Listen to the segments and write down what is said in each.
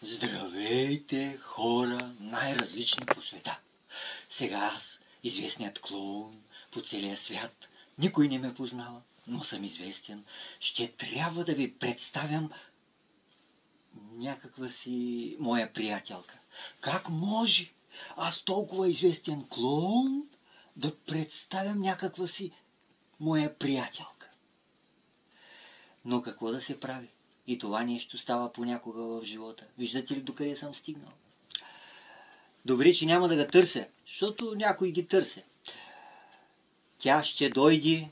Здравейте, хора, най-различни по света. Сега аз, известният клоун по целия свят, никой не ме познава, но съм известен. Ще трябва да ви представям някаква си моя приятелка. Как може аз, толкова известен клоун, да представям някаква си моя приятелка? Но какво да се прави? И това нещо става понякога в живота. Виждате ли докъде съм стигнал? Добре, че няма да го търся, защото някой ги търси. Тя ще дойде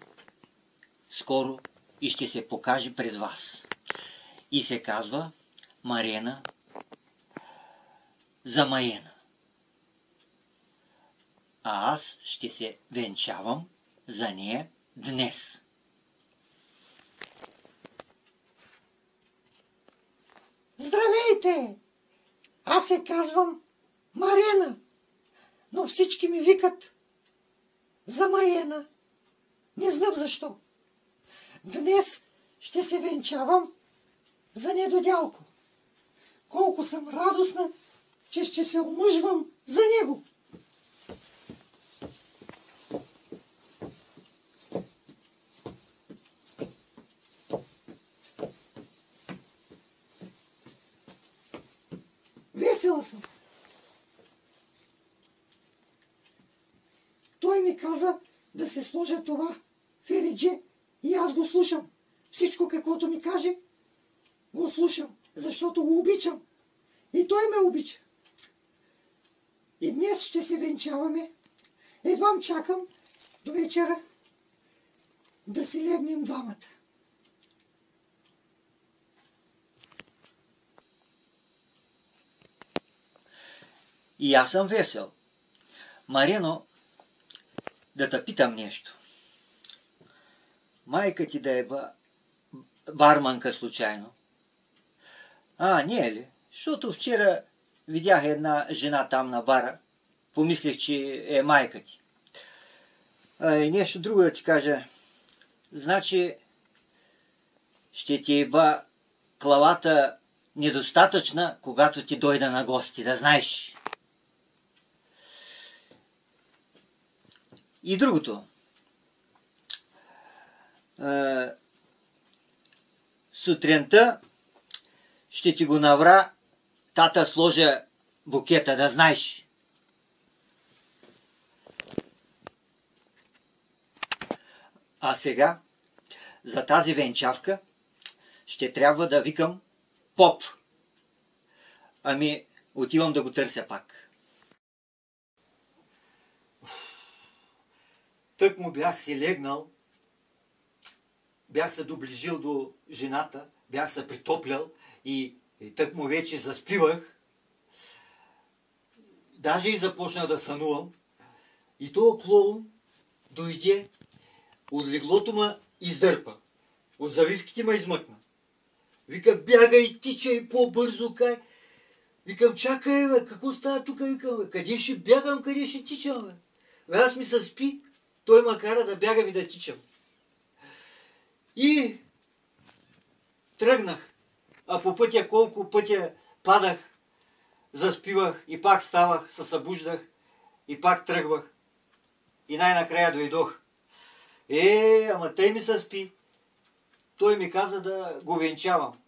скоро и ще се покаже пред вас. И се казва Марена Замаена. А аз ще се венчавам за нея днес. Здравейте! Аз се казвам Марена, но всички ми викат Замаена. Не знам защо. Днес ще се венчавам за недодялко. Колко съм радостна, че ще се омъжвам за него. Весела съм. Той ми каза да се сложа това феридже и аз го слушам. Всичко, каквото ми каже, го слушам, защото го обичам. И той ме обича. И днес ще се венчаваме. Едвам чакам до вечера да си легнем двамата. И аз съм весел. Марено, да те питам нещо. Майка ти да е барманка случайно? Не е ли? Защото вчера видях една жена там на бара. Помислих, че е майка ти. И нещо друго да ти кажа. Значи, ще ти еба клавата недостатъчна, когато ти дойда на гости, да знаеш. И другото. Сутринта ще ти го навра, тата сложа букета, да знаеш. А сега, за тази венчавка, ще трябва да викам поп. Отивам да го търся пак. Тък му бях си легнал, бях се доближил до жената, бях се притоплял и тък му вече заспивах. Даже и започна да сънувам. И този клоун дойде, от леглото ме издърпа, от завивките ме измъкна. Вика, бягай, тичай по-бързо, кай. Викам, чакай, бе, какво става тук? Викам, бе, къде ще бягам, къде ще тичам, бе? Аз ми се спи, той ме кара да бягам и да тичам. И тръгнах. А по пътя колко пътя падах, заспивах и пак ставах, се събуждах и пак тръгвах. И най-накрая дойдох. Ама тъй ми се спи. Той ми каза да го венчавам.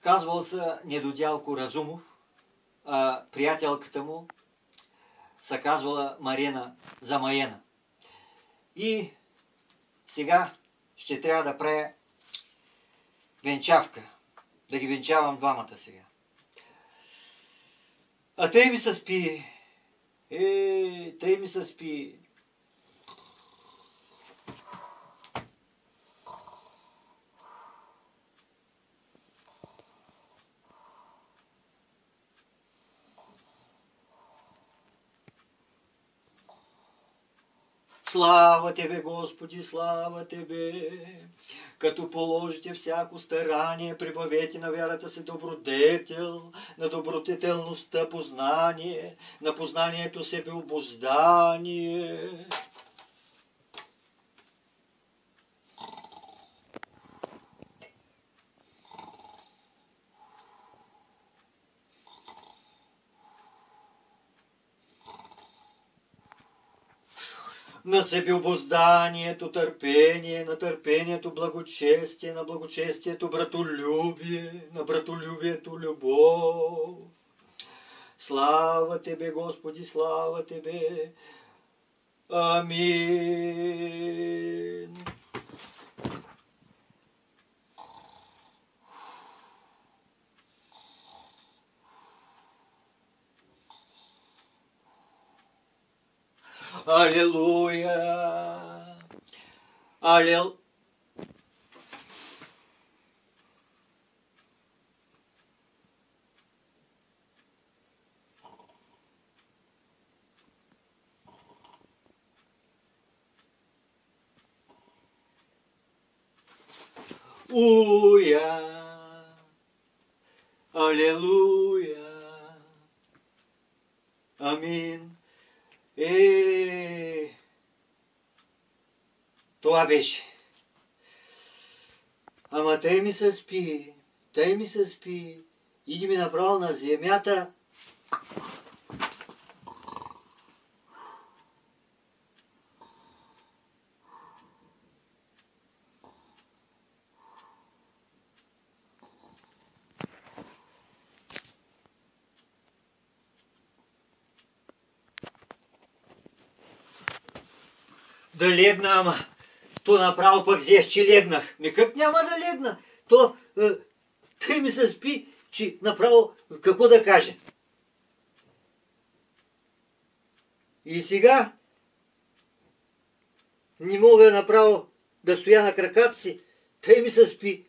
Казвал се Недодялко Разумов, а приятелката му се казвала Марена Замаена. И сега ще трябва да правя венчавка. Да ги венчавам двамата сега. А тъй ми се спи. Тъй ми се спи. Слава Тебе, Господи, слава Тебе! Като положите всяко старание, прибавете на вярата си добродетел, на добродетелността познание, на познанието себеобуздание. на себеобозданието търпение, на търпението благочестие, на благочестието братолюбие, на братолюбието любов. Слава Тебе, Господи, слава Тебе! Амин. Алелуя! Алел... Уя! Алелуя! Амин! Това беше. Ама тъй ми се спи, тъй ми се спи. Иди ми направо на земята. Да легна, ама то направо пък взех, че легнах. Как няма да легна? То тъй ми се спи, че направо какво да кажа. И сега не мога направо да стоя на краката си, тъй ми се спи.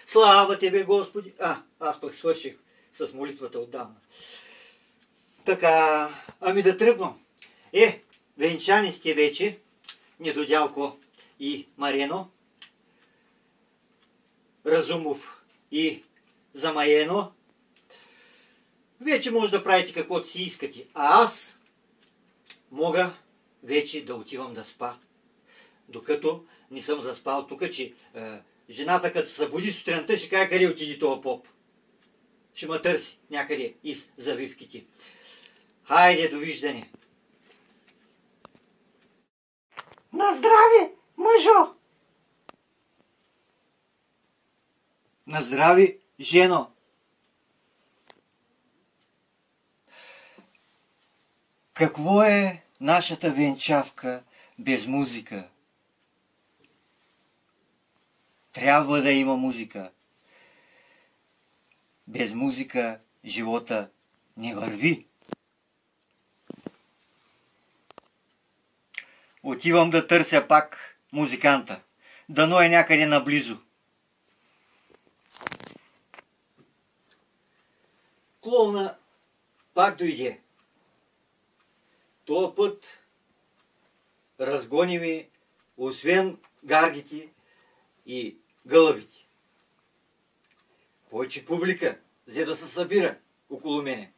Слава Тебе, Господи! Аз пък свърших с молитвата отдавна. Така, ами да тръгвам. Венчани сте вече, Недодялко и Марено, Разумов и Замаено. Вече може да правите каквото си искате. А аз мога вече да отивам да спа. Докато не съм заспал тук, че жената като се събуди сутринта ще каже къде отиди този поп. Ще ме търси някъде из завивките. Хайде, довиждане. На здраве, мъжо! На здраве, жено! Какво е нашата венчавка без музика? Трябва да има музика. Без музика живота не върви. Отивам да търся пак музиканта. Дано е някъде наблизо. Клоуна пак дойде. Този път разгони ми, освен гаргите и гълъбите. Повече публика взе да се събира около мене.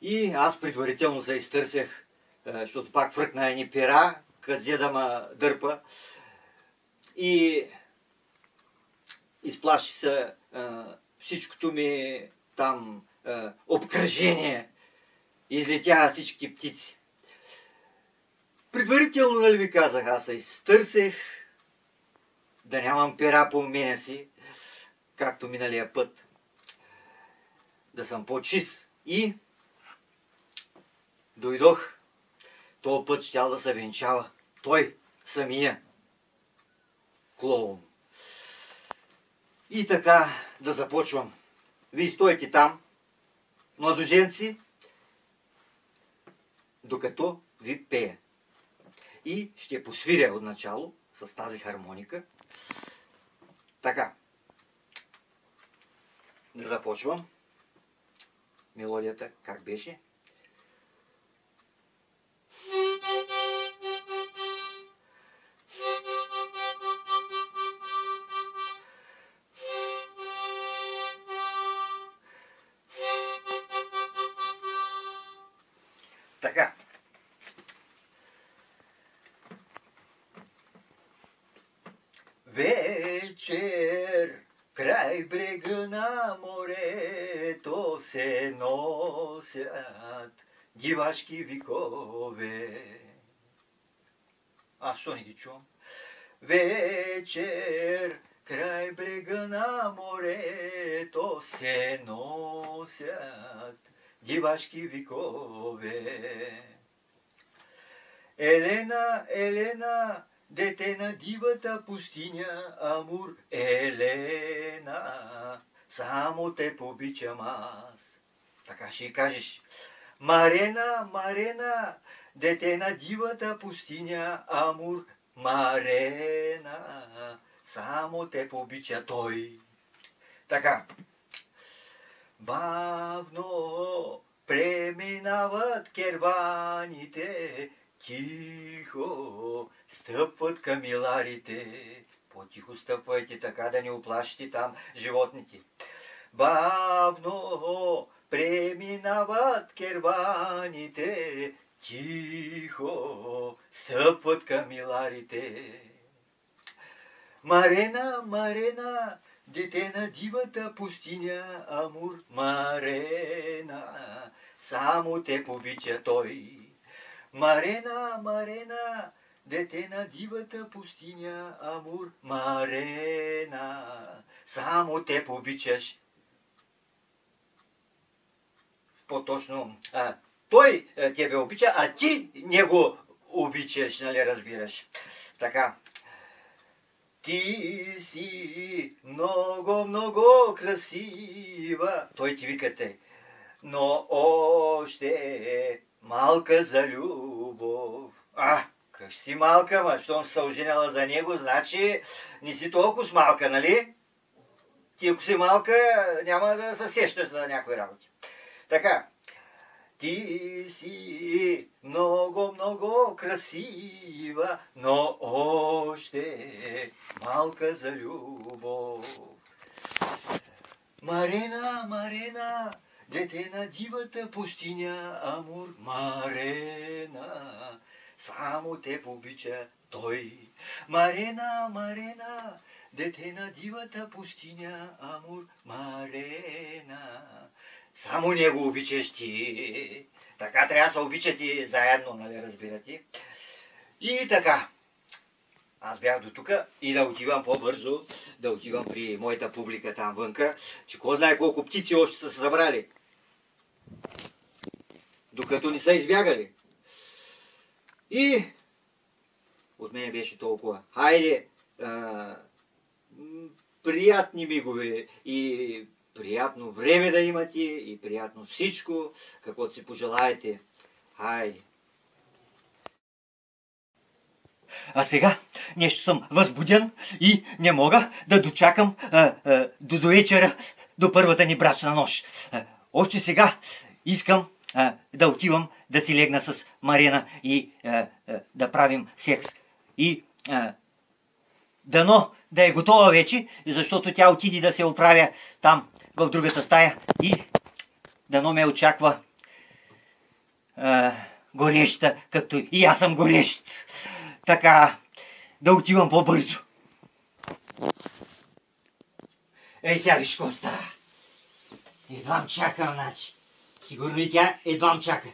И аз предварително се изтърсях, защото пак фръкна едни пера, като взе да ма дърпа. И изплаши се всичкото ми там обкръжение. Излетяха всички птици. Предварително, нали ви казах, аз се изтърсех да нямам пера по мене си, както миналия път. Да съм по-чист. И дойдох. Този път щял да се венчава. Той, самия клоун. И така да започвам. Вие стойте там, младоженци, докато ви пея. И ще посвиря отначало с тази хармоника. Така. Да започвам. Мелодията как беше? Вечер край брега на морето се носят дивашки викове. Аз що не ги чувам? Вечер край брега на морето се носят дивашки викове. Елена, Елена, дете на дивата пустиня, Амур, Елена, само те обичам аз. Така ще й кажеш. Марена, Марена, дете на дивата пустиня, Амур, Марена, само те обича той. Така. Бавно преминават керваните, тихо стъпват камиларите. По-тихо стъпвайте, така да не уплашите там животните. Бавно преминават керваните, тихо стъпват камиларите. Марена, Марена, дете на дивата пустиня, Амур, Марена, само те обича той. Марена, Марена, дете на дивата пустиня, Амур, Марена, само те обичаш. По-точно, той тебе обича, а ти не го обичаш, нали разбираш. Така. Ти си много, много красива, той ти викате, но още малка за любов. Как си малка, ма, щом се оженяла за него, значи не си толкова малка, нали? Ти ако си малка, няма да се сещаш за някои работи. Така, ти си много, много красива, но още малка за любов. Марена, Марена, дете на дивата пустиня, Амур, Марена, само те обича той. Марена, Марена, дете на дивата пустиня, Амур, Марена, само не го обичаш ти. Така трябва да се обичате заедно, нали разбирате? И така. Аз бях до тук и да отивам по-бързо, да отивам при моята публика там вънка, че кой знае колко птици още са събрали. Докато не са избягали. И от мен беше толкова. Хайде, приятни мигове и приятно време да имате и приятно всичко, каквото си пожелаете. Хайде. А сега нещо съм възбуден и не мога да дочакам до вечера, до първата ни брачна нощ. Още сега искам да отивам да си легна с Марина и да правим секс. И дано да е готова вече, защото тя отиде да се оправя там в другата стая и дано ме очаква гореща, както и аз съм горещ. Така, да отивам по-бързо. Ей, сега виж какво става. Едвам чакам, значи. Сигурно и тя едвам чака.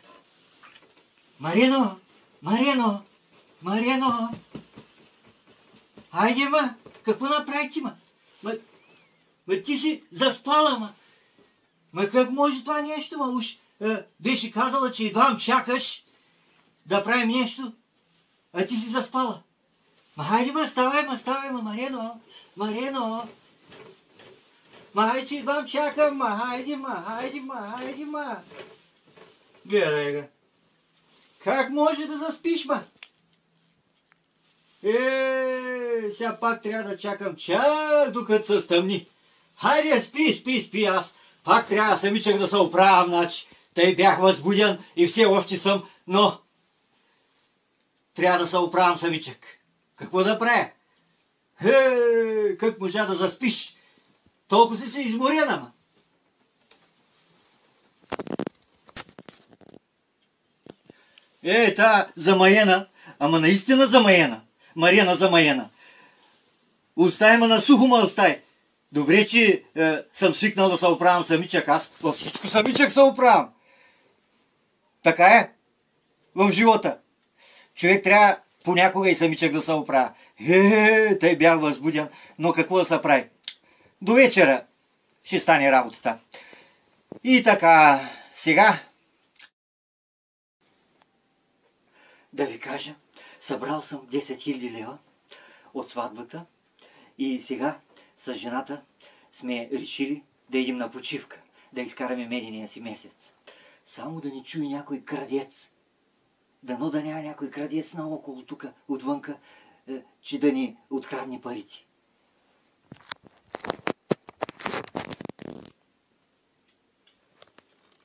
Марино! Марино! Марино! Хайде, ма! Какво направи ти, ма? Ма ти си заспала, ма! Ма как може това нещо, ма? Уж беше казала, че едвам чакаш да правим нещо, а ти си заспала. Ма хайде, ма, ставай, ма, Марино! Марино! Ма хайде, че едвам чакам, ма, хайде, ма! Гледай га. Как може да заспиш, ма? Сега пак трябва да чакам чак докато се стъмни. Хайде, спи, аз пак трябва самичък да се оправям, значи. Тъй бях възбуден и все още съм, но трябва да се оправям самичък. Какво да правя? Как можа да заспиш? Толкова си изморена, ма. Та замаяна, ама наистина замаяна. Марина замаяна. Остай, ма на сухо ма остай. Добре, че съм свикнал да се оправям самичък. Аз във всичко самичък се оправям. Така е. В живота. Човек трябва понякога и самичък да се оправя. Тъй бях възбуден. Но какво да се прави? До вечера ще стане работата. И така, сега... Да ви кажа, събрал съм 10 000 лева от сватбата и сега с жената сме решили да идем на почивка, да изкараме медения си месец. Само да не чуе някой крадец. Дано да няма някой крадец наоколо тук, отвънка, че да ни открадне парите.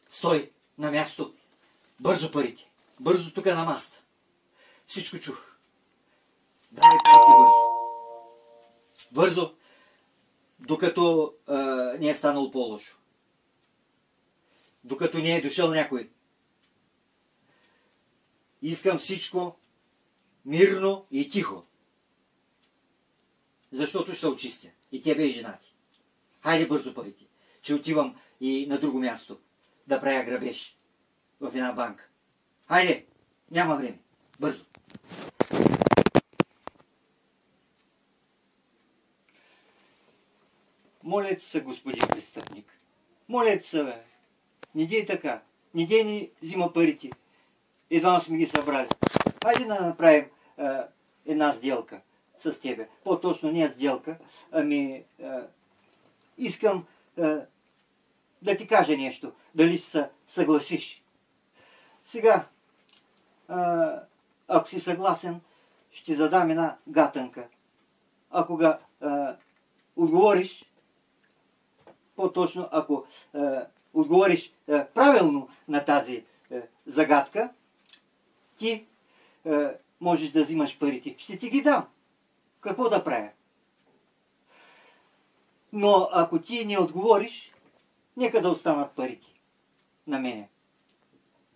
Стой на място. Бързо парите. Бързо тук на маста. Всичко чух. Дай парите бързо. Бързо. Докато не е станало по-лошо. Докато не е дошъл някой. Искам всичко мирно и тихо. Защото ще се очистя. И тебе и жена ти. Хайде бързо парите. Че отивам и на друго място. Да правя грабеж. В една банка. Хайде. Няма време. Бързо. Моля се, господин престъпник. Моля се, бе. Не дей така. Не дей ни взима парите. Едва сме ги събрали. Хайде да направим една сделка с тебе. По-точно не сделка, ами искам да ти кажа нещо. Дали се съгласиш. Сега, ако си съгласен, ще задам една гатанка. Ако ga отговориш, по-точно ако отговориш правилно на тази загадка, ти можеш да взимаш парите. Ще ти ги дам. Какво да правя? Но ако ти не отговориш, нека да останат парите на мене.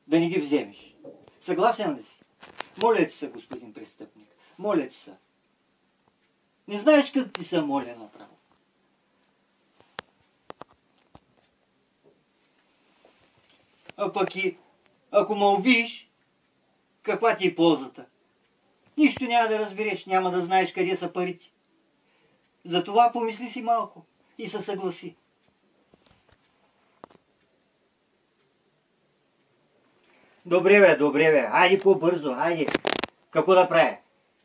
Да не ги вземеш. Съгласен ли си? Моля ти се, господин престъпник. Моля ти се. Не знаеш как ти се моля направо. А пък и ако ме убиеш, каква ти е ползата? Нищо няма да разбереш, няма да знаеш къде са парите. Затова помисли си малко и се съгласи. Добре бе, хайде по-бързо, хайде. Какво да правя?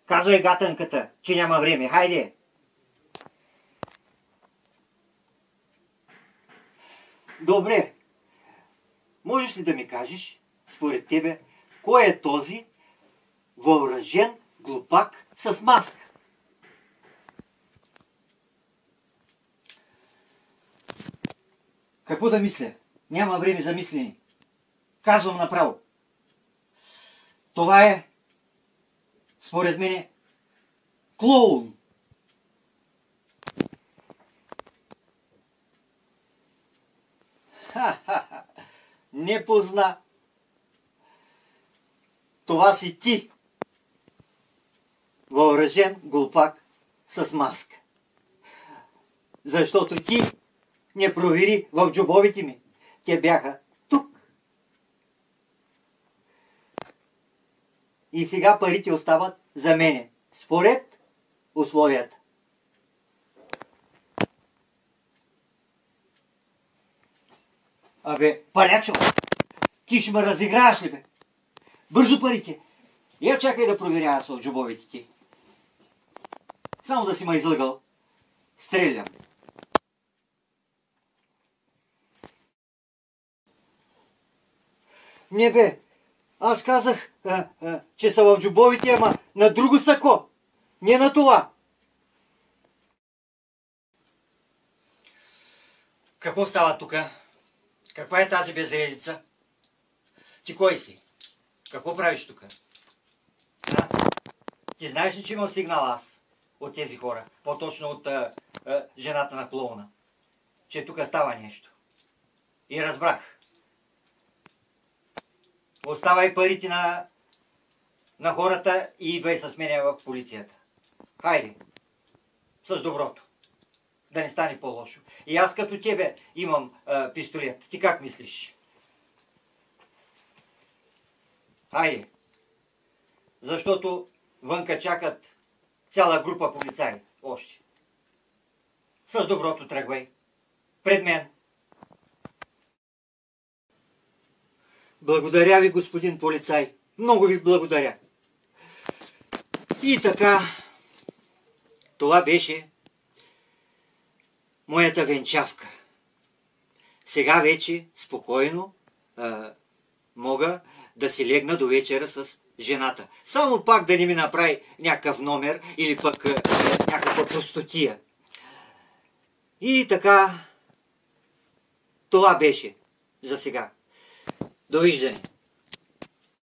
Казвай гатанката, че няма време, хайде. Добре. Можеш ли да ми кажеш, според тебе, кой е този въоръжен глупак с маска? Какво да мисля? Няма време за мислене. Казвам направо. Това е, според мен, клоун. Ха-ха-ха. Не позна. Това си ти. Въоръжен глупак с маска. Защото ти Не провери в джобовите ми. Те бяха тук. И сега парите остават за мене. Според условията. Абе, палячо, ти ще ме разиграваш ли, бе? Бързо парите. Я чакай да проверя в джобовете ти. Само да си ме излъгал. Стрелям. Не бе, аз казах, че са в джобовите, ама на друго сако. Не на това. Какво става тук? Каква е тази безредица? Ти кой си? Какво правиш тук? Ти знаеш ли, че имам сигнал аз от тези хора? По-точно от жената на клоуна. Че тук става нещо. И разбрах. Оставай парите на хората и идвай с мене в полицията. Хайде. с доброто. Да не стане по-лошо. И аз като тебе имам пистолет. Ти как мислиш? Хайде. Защото вънка чакат цяла група полицаи още. С доброто тръгвай. Пред мен. Благодаря ви, господин полицай. Много ви благодаря. И така, това беше моята венчавка. Сега вече спокойно мога да си легна до вечера с жената. Само пак да не ми направи някакъв номер или пък някаква простотия. И така, това беше за сега. Довиждане.